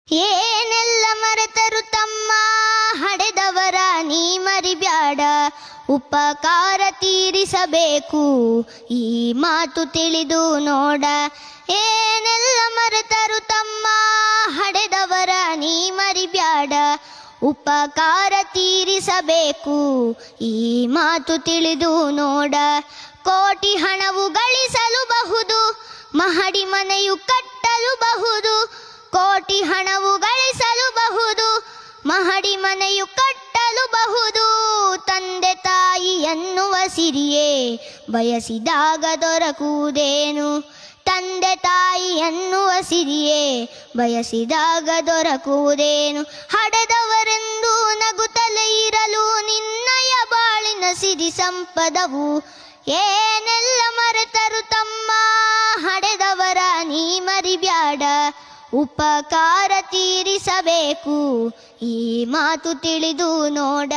ಏನೆಲ್ಲ ಮರೆತರು ತಮ್ಮ ಹಡೆದವರ ನೀ ಮರಿಬ್ಯಾಡ, ಉಪಕಾರ ತೀರಿಸಬೇಕು ಈ ಮಾತು ತಿಳಿದು ನೋಡ. ಏನೆಲ್ಲ ಮರೆತರು ತಮ್ಮ ಹಡೆದವರ ನೀ ಮರಿಬ್ಯಾಡ, ಉಪಕಾರ ತೀರಿಸಬೇಕು ಈ ಮಾತು ತಿಳಿದು ನೋಡ. ಕೋಟಿ ಹಣವು ಗಳಿಸಲುಬಹುದು, ಮಹಡಿ ಮನೆಯು ಕಟ್ಟಲುಬಹುದು. ಕೋಟಿ ಹಣವು ಗಳಿಸಲುಬಹುದು, ಮಹಡಿ ಮನೆಯು ಕಟ್ಟಲುಬಹುದು. ತಂದೆ ತಾಯಿ ಎನ್ನುವ ಸಿರಿಯೇ ಬಯಸಿದಾಗ ದೊರಕುವುದೇನು? ತಂದೆ ತಾಯಿ ಎನ್ನುವ ಸಿರಿಯೇ ಬಯಸಿದಾಗ ದೊರಕುವುದೇನು? ಹಡೆದವರೆಂದು ನಗುತ್ತಲೇ ಇರಲು ನಿನ್ನಯ ಬಾಳಿನ ಸಿರಿ ಸಂಪದವು. ಏನೆಲ್ಲ ಮರೆತರು ತಮ್ಮ ಹಡೆದವರ ನೀ ಮರಿಬ್ಯಾಡ, ಉಪಕಾರ ತೀರಿಸಬೇಕು ಈ ಮಾತು ತಿಳಿದು ನೋಡ.